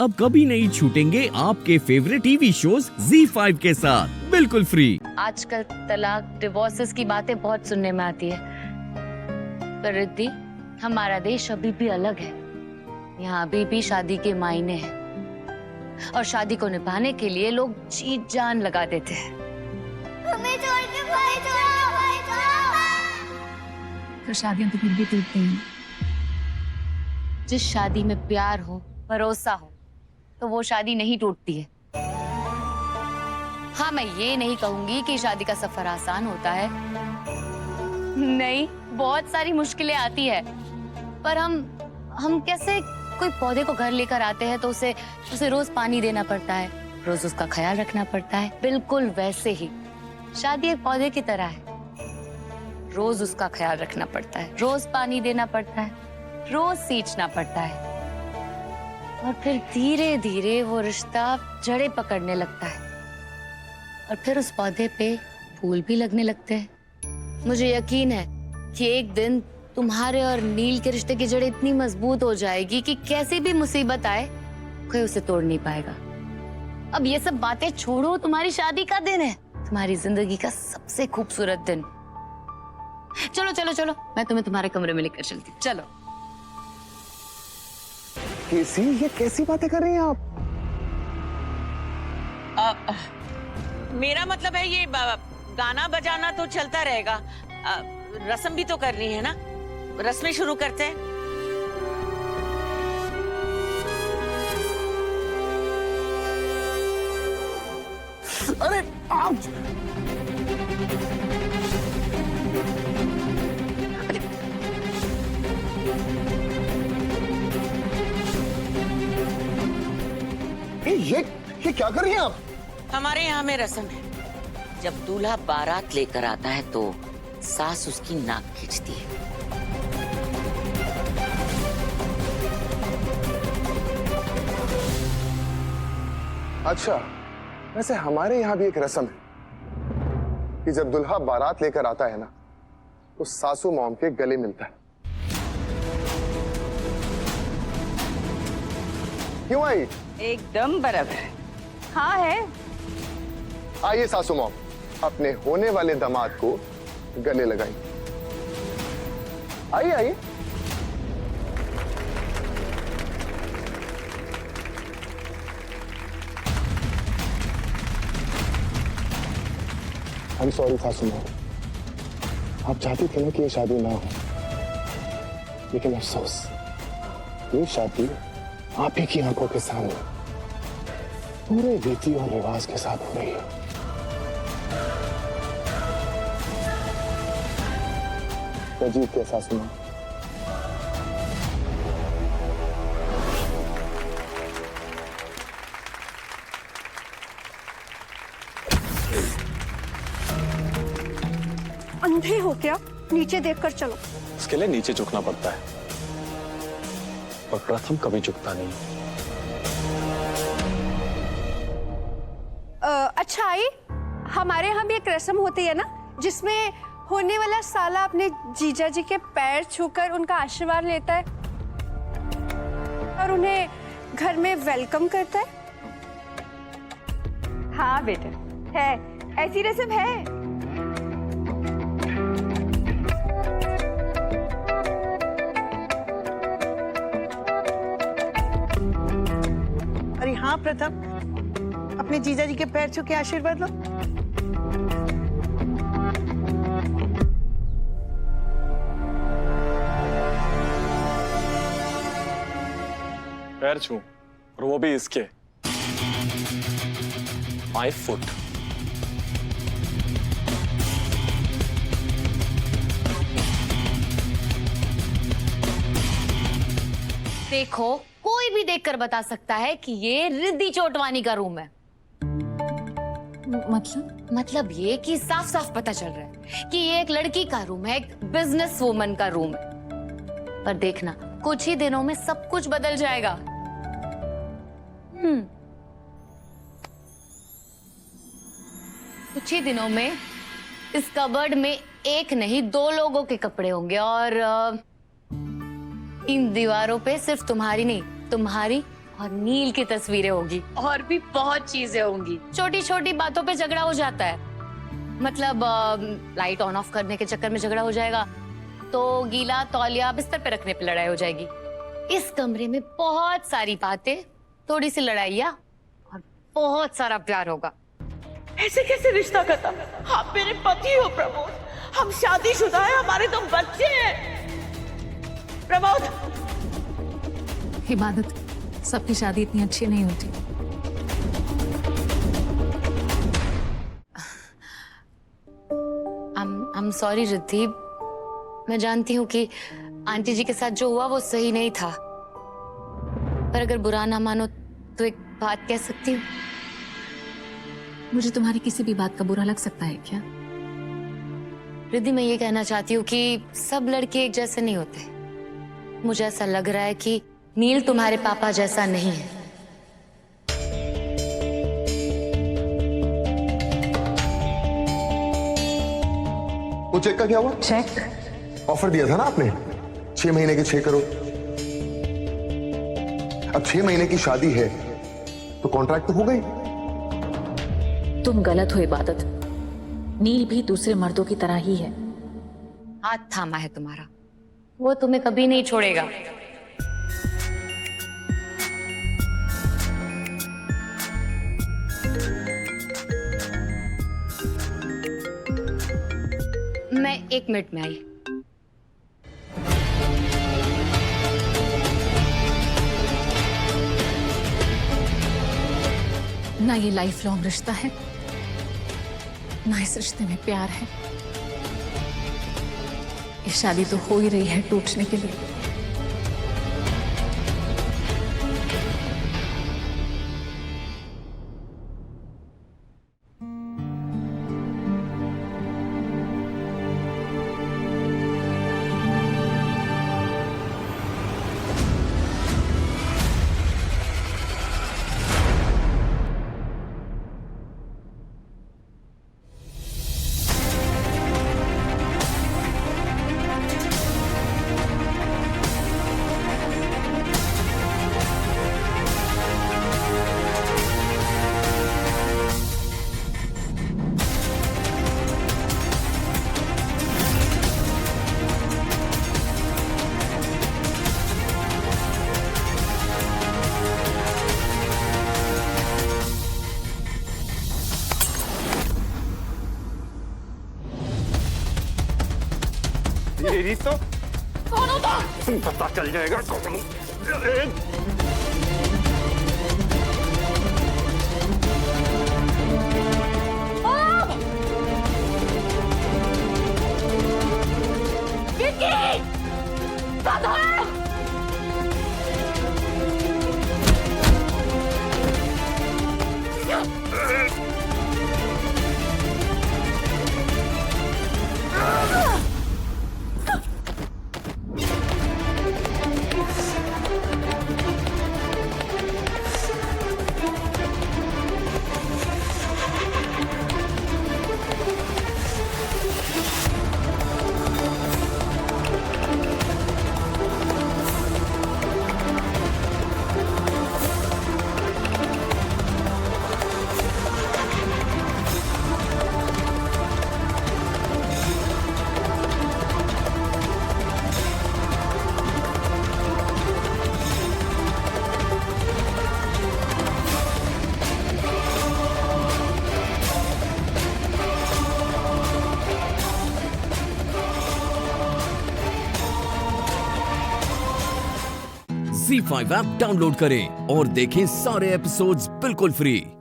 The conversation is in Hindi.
अब कभी नहीं छूटेंगे आपके फेवरेट टीवी शोज ZEE5 के साथ बिल्कुल फ्री। आजकल तलाक डिवोर्सेस की बातें बहुत सुनने में आती है, पर रिद्धि, हमारा देश अभी भी अलग है। यहाँ अभी भी शादी के मायने हैं और शादी को निभाने के लिए लोग जी जान लगा देते हैं। हमें छोड़ के भाई छोड़ो। तो शादियां तो फिर भी टूटती हैं। जिस शादी में प्यार हो, भरोसा हो, तो वो शादी नहीं टूटती है। हाँ, मैं ये नहीं कहूंगी कि शादी का सफर आसान होता है, नहीं, बहुत सारी मुश्किलें आती है। पर हम कैसे कोई पौधे को घर लेकर आते हैं तो उसे रोज पानी देना पड़ता है, रोज उसका ख्याल रखना पड़ता है। बिल्कुल वैसे ही शादी एक पौधे की तरह है, रोज उसका ख्याल रखना पड़ता है, रोज पानी देना पड़ता है, रोज सींचना पड़ता है, और फिर धीरे धीरे वो रिश्ता जड़ें पकड़ने लगता है और फिर उस पौधे पे फूल भी लगने लगते हैं। मुझे यकीन है कि एक दिन तुम्हारे और नील के रिश्ते की जड़ें इतनी मजबूत हो जाएगी कि कैसी भी मुसीबत आए कोई उसे तोड़ नहीं पाएगा। अब ये सब बातें छोड़ो, तुम्हारी शादी का दिन है, तुम्हारी जिंदगी का सबसे खूबसूरत दिन। चलो चलो चलो, मैं तुम्हें तुम्हारे कमरे में लेकर चलती हूँ, चलो। कैसी, ये कैसी बातें कर रही हैं आप? मेरा मतलब है ये गाना बजाना तो चलता रहेगा, रस्म भी तो करनी है ना, रस्में शुरू करते हैं। अरे आप ये क्या कर रही हैं आप? हमारे यहाँ में रस्म है, जब दूल्हा बारात लेकर आता है तो सास उसकी नाक खींचती है। अच्छा, वैसे हमारे यहाँ भी एक रस्म है कि जब दूल्हा बारात लेकर आता है ना तो सासू मॉम के गले मिलता है। क्यों आई? एकदम बराबर। हाँ है। आइए सासू मॉम, अपने होने वाले दामाद को गले लगाई। आइए आइए। I'm sorry सासू मॉम, आप चाहती थी ना कि ये शादी ना हो, लेकिन अफसोस ये शादी आप ही की आंखों के सामने पूरे रीति और रिवाज के साथ हो रही है। मैं जीत गया सासू मां। अंधे हो क्या? नीचे देखकर चलो। इसके लिए नीचे झुकना पड़ता है, पर प्रथम कभी झुकता नहीं। अच्छा आई, हमारे यहाँ भी एक रस्म होती है ना, जिसमें होने वाला साला अपने जीजा जी के पैर छूकर उनका आशीर्वाद लेता है और उन्हें घर में वेलकम करता है। हाँ बेटा, है, ऐसी रस्म है। अरे हाँ प्रथम, अपने जीजा जी के पैर छू के आशीर्वाद लो। पैर छू, और वो भी इसके, माय फुट। देखो, कोई भी देखकर बता सकता है कि ये रिद्धि चोटवानी का रूम है। मतलब ये कि साफ साफ पता चल रहा है कि ये एक लड़की का रूम है, एक बिजनेस वुमन का रूम है। पर देखना, कुछ ही दिनों में सब कुछ बदल जाएगा। कुछ ही दिनों में इस कबर्ड में एक नहीं 2 लोगों के कपड़े होंगे और इन दीवारों पे सिर्फ तुम्हारी नहीं, तुम्हारी और नील की तस्वीरें होगी और भी बहुत चीजें होंगी। छोटी छोटी बातों पे झगड़ा हो जाता है, मतलब लाइट ऑन ऑफ करने के चक्कर में झगड़ा हो जाएगा तो गीला तौलिया बिस्तर पे रखने पे लड़ाई हो जाएगी। इस कमरे में बहुत सारी बातें, थोड़ी सी लड़ाइयाँ और बहुत सारा प्यार होगा। ऐसे कैसे रिश्ता खत्म? आप मेरे पति हो प्रमोद, हम शादीशुदा है, हमारे तो बच्चे हैं। प्रमोद, इबादत, सबकी शादी इतनी अच्छी नहीं होती। I'm sorry रिद्धि, मैं जानती हूँ कि आंटी जी के साथ जो हुआ वो सही नहीं था, पर अगर बुरा ना मानो तो एक बात कह सकती हूँ। मुझे तुम्हारी किसी भी बात का बुरा लग सकता है क्या? रिद्धि, मैं ये कहना चाहती हूँ कि सब लड़के एक जैसे नहीं होते। मुझे ऐसा लग रहा है कि नील तुम्हारे पापा जैसा नहीं है। वो चेक का क्या हुआ? चेक ऑफर दिया था ना आपने 6 महीने के 6 करोड़। अब 6 महीने की शादी है तो कॉन्ट्रैक्ट तो हो गई। तुम गलत हो इबादत, नील भी दूसरे मर्दों की तरह ही है। हाथ थामा है तुम्हारा, वो तुम्हें कभी नहीं छोड़ेगा। मैं 1 मिनट में आई। ना ये लाइफ लॉन्ग रिश्ता है, ना इस रिश्ते में प्यार है। ये शादी तो हो ही रही है टूटने के लिए। यही तो कौन होता पता चल जाएगा कौन। ZEE5 ऐप डाउनलोड करें और देखें सारे एपिसोड्स बिल्कुल फ्री।